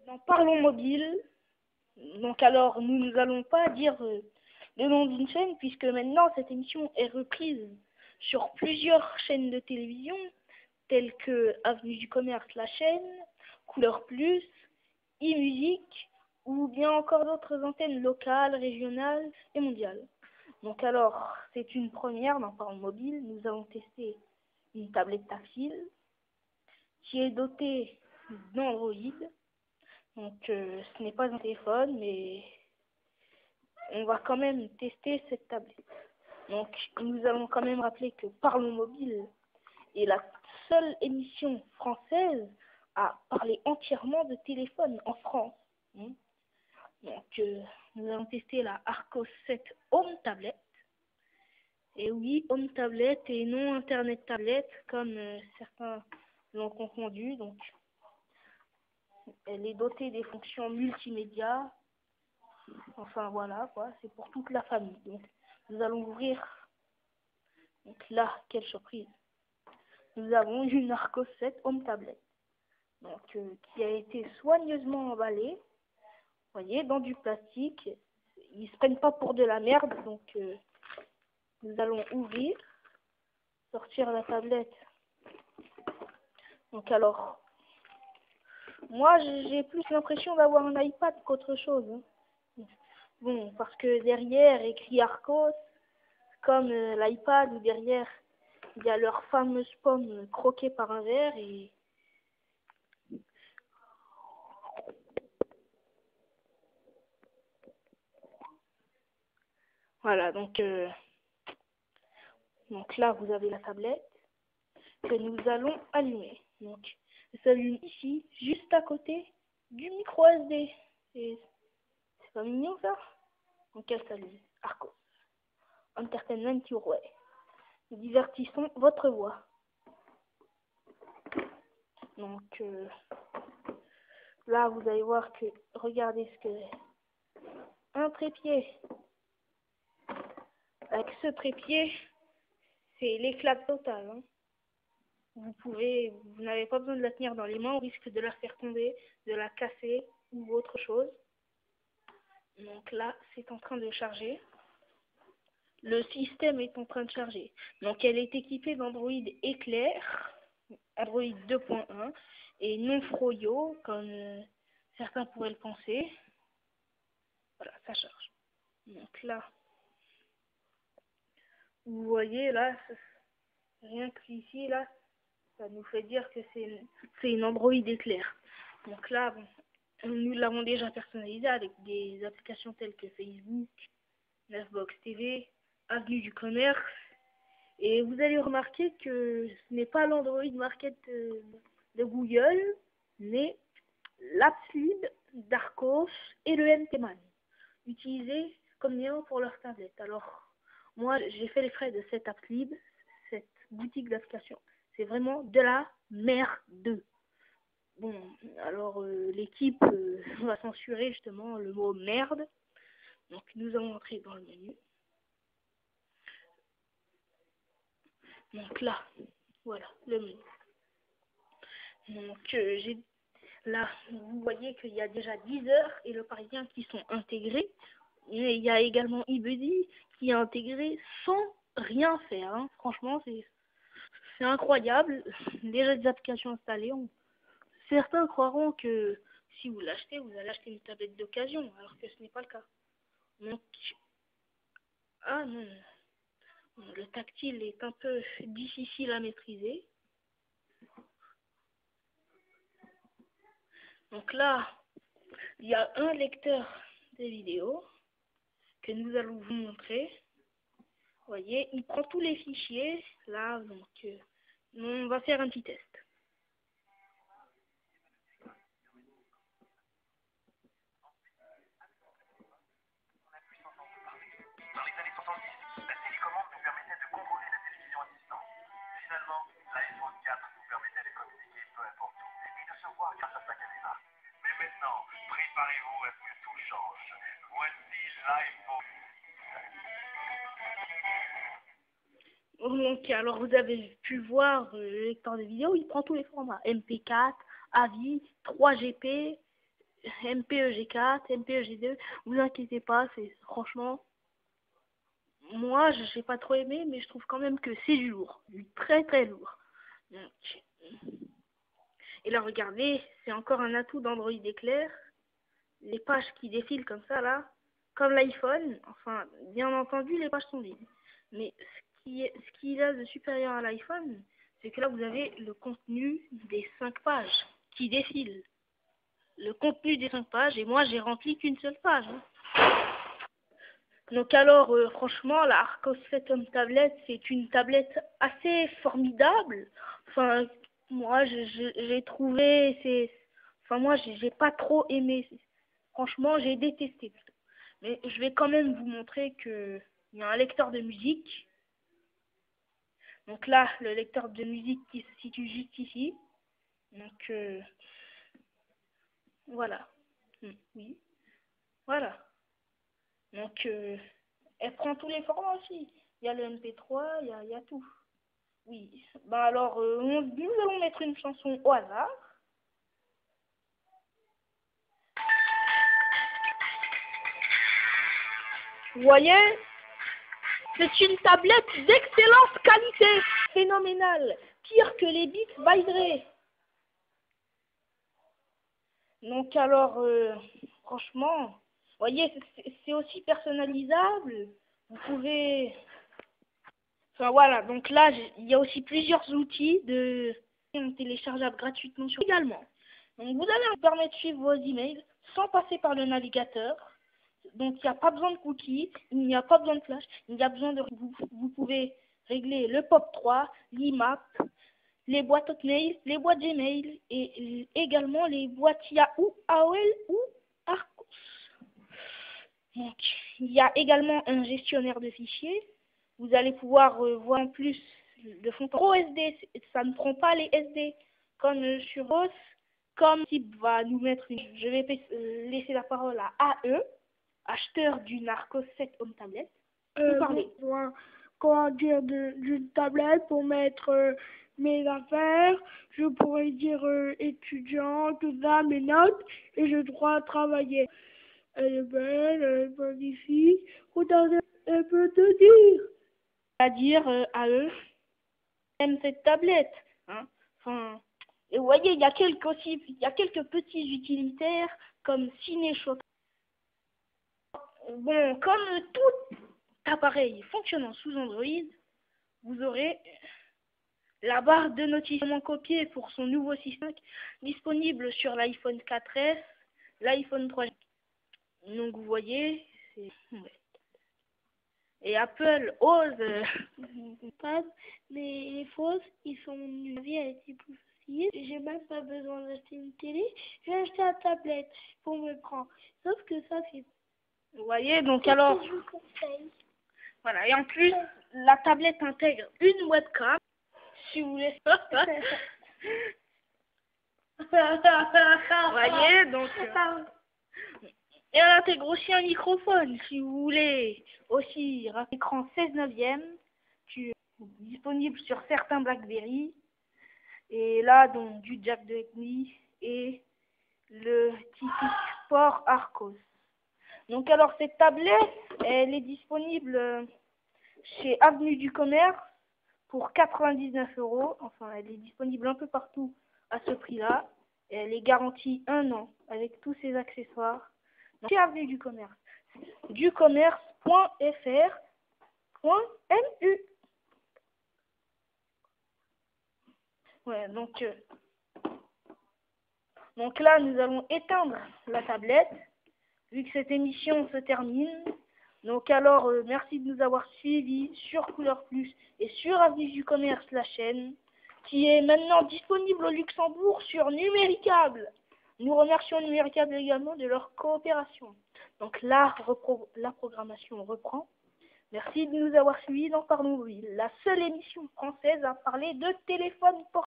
Dans Parlons Mobile, donc alors nous n'allons pas dire le nom d'une chaîne puisque maintenant cette émission est reprise sur plusieurs chaînes de télévision telles que Avenue du Commerce, la chaîne, Couleur Plus, e-musique ou bien encore d'autres antennes locales, régionales et mondiales. Donc alors c'est une première dans Parlons Mobile, nous allons tester une tablette tactile qui est dotée d'Android. Donc ce n'est pas un téléphone, mais on va quand même tester cette tablette. Donc nous allons quand même rappeler que Parlons Mobile est la seule émission française à parler entièrement de téléphone en France. Donc nous allons tester la Arcos 7 Home Tablet. Et oui, Home Tablet et non Internet Tablet, comme certains l'ont confondu. Donc elle est dotée des fonctions multimédia. Enfin voilà quoi, c'est pour toute la famille. Donc nous allons ouvrir. Donc là, quelle surprise. Nous avons une Arcos 7 Home Tablet. Donc qui a été soigneusement emballée. Vous voyez, dans du plastique. Ils se prennent pas pour de la merde. Donc nous allons ouvrir. Sortir la tablette. Donc alors, moi j'ai plus l'impression d'avoir un iPad qu'autre chose. Bon, parce que derrière écrit Arcos, comme l'iPad où derrière il y a leur fameuse pomme croquée par un verre et voilà, donc là vous avez la tablette que nous allons allumer. Donc elle s'allume ici, juste à côté du micro SD. Et c'est pas mignon ça? Donc elle s'allume. Arcos. Entertainment Your Way. Nous divertissons votre voix. Donc là vous allez voir que regardez ce que c'est. Un trépied. Avec ce trépied, c'est l'éclat total. Hein. Vous n'avez pas besoin de la tenir dans les mains, on risque de la faire tomber, de la casser ou autre chose. Donc là, c'est en train de charger. Le système est en train de charger. Donc elle est équipée d'Android Éclair, Android 2.1 et non Froyo, comme certains pourraient le penser. Voilà, ça charge. Donc là, vous voyez là, rien que ici, là, ça nous fait dire que c'est une Android Éclair. Donc là, bon, nous l'avons déjà personnalisé avec des applications telles que Facebook, Neufbox TV, Avenue du Commerce. Et vous allez remarquer que ce n'est pas l'Android Market de Google, mais l'AppsLib d'Arcos et le MTMan, utilisés comme néant pour leur tablette. Alors, moi, j'ai fait les frais de cette AppsLib, cette boutique d'applications. C'est vraiment de la merde. Bon, alors l'équipe va censurer justement le mot merde. Donc nous allons entrer dans le menu. Donc là, voilà, le menu. Donc là, vous voyez qu'il y a déjà Deezer et Le Parisien qui sont intégrés. Et il y a également eBuddy qui est intégré sans rien faire. Hein. Franchement, c'est incroyable. Déjà des applications installées. Certains croiront que si vous l'achetez, vous allez acheter une tablette d'occasion, alors que ce n'est pas le cas. Donc, ah non, le tactile est un peu difficile à maîtriser. Donc là, il y a un lecteur de vidéos que nous allons vous montrer. Vous voyez, il prend tous les fichiers. Là, donc, on va faire un petit test. Dans les années 70, la télécommande nous permettait de contrôler la télévision à distance. Finalement, l'iPhone 4 nous permettait de communiquer peu importe où et de se voir grâce à sa caméra. Mais maintenant, préparez-vous à ce que tout change. Voici l'iPhone. Donc, alors vous avez pu voir le lecteur de vidéo, il prend tous les formats. MP4, AVI, 3GP, MPEG4, MPEG2, vous inquiétez pas, c'est franchement, moi j'ai pas trop aimé, mais je trouve quand même que c'est du lourd, du très très lourd. Donc, et là regardez, c'est encore un atout d'Android Éclair, les pages qui défilent comme ça là, comme l'iPhone, enfin bien entendu les pages sont vides, mais ce qui a de supérieur à l'iPhone, c'est que là vous avez le contenu des 5 pages qui défilent. Le contenu des 5 pages, et moi j'ai rempli qu'une seule page. Donc alors, franchement, la Arcos 7 Home Tablet, c'est une tablette assez formidable. Enfin, moi j'ai trouvé, enfin moi j'ai pas trop aimé. Franchement, j'ai détesté plutôt. Mais je vais quand même vous montrer que il y a un lecteur de musique. Donc là, le lecteur de musique qui se situe juste ici. Donc voilà. Oui. Voilà. Donc, elle prend tous les formats aussi. Il y a le MP3, il y a tout. Oui. Bah alors, nous allons mettre une chanson au hasard. Vous voyez, c'est une tablette d'excellente qualité. Phénoménale. Pire que les Beats by Dre. Donc alors, franchement, vous voyez, c'est aussi personnalisable. Vous pouvez... Enfin voilà, donc là, il y a aussi plusieurs outils téléchargeables gratuitement sur également. Donc vous allez vous permettre de suivre vos emails sans passer par le navigateur. Donc il n'y a pas besoin de cookies, il n'y a pas besoin de flash, il y a besoin de... Vous pouvez régler le POP3, l'IMAP, les boîtes Hotmail, les boîtes Gmail et également les boîtes Yahoo, AOL ou Arcos. Donc il y a également un gestionnaire de fichiers. Vous allez pouvoir voir en plus de fond en SD, ça ne prend pas les SD comme sur OS, comme type va nous mettre je vais laisser la parole à AE, acheteur d'une Arcos 7 Home Tablet. Vous parlez. Comment dire, d'une tablette pour mettre mes affaires, je pourrais dire étudiant, tout ça, mes notes, et je dois travailler. Elle est belle, elle est magnifique, regardez, elle peut te dire. C'est-à-dire à eux, aiment cette tablette. Hein. Enfin, et vous voyez, il y a quelques petits utilitaires comme CinéShop. Bon, comme tout appareil fonctionnant sous Android, vous aurez la barre de notification copiée pour son nouveau système disponible sur l'iPhone 4S, l'iPhone 3G. Donc vous voyez, c'est... Et Apple ose... mais les fausses, ils sont une vie a été plus facile. J'ai même pas besoin d'acheter une télé. J'ai acheté une tablette pour me prendre. Sauf que ça, c'est... Vous voyez, donc alors... Je vous conseille. Voilà, et en plus, la tablette intègre une webcam. Si vous voulez... Vous voyez, donc... Et elle intègre aussi un microphone, si vous voulez. Aussi, un écran 16/9, disponible sur certains BlackBerry. Et là, donc, du jack de HDMI et le typique port Arcos. Donc, alors, cette tablette, elle est disponible chez Avenue du Commerce pour 99 €. Enfin, elle est disponible un peu partout à ce prix-là. Et elle est garantie 1 an avec tous ses accessoires. Donc, chez Avenue du Commerce. ducommerce.fr.mu. Ouais, donc là, nous allons éteindre la tablette, vu que cette émission se termine. Donc alors, merci de nous avoir suivis sur Couleur Plus et sur Avenue du Commerce, la chaîne, qui est maintenant disponible au Luxembourg sur Numéricable. Nous remercions Numéricable également de leur coopération. Donc là, la programmation reprend. Merci de nous avoir suivis dans Parlons Mobile, la seule émission française à parler de téléphone portable.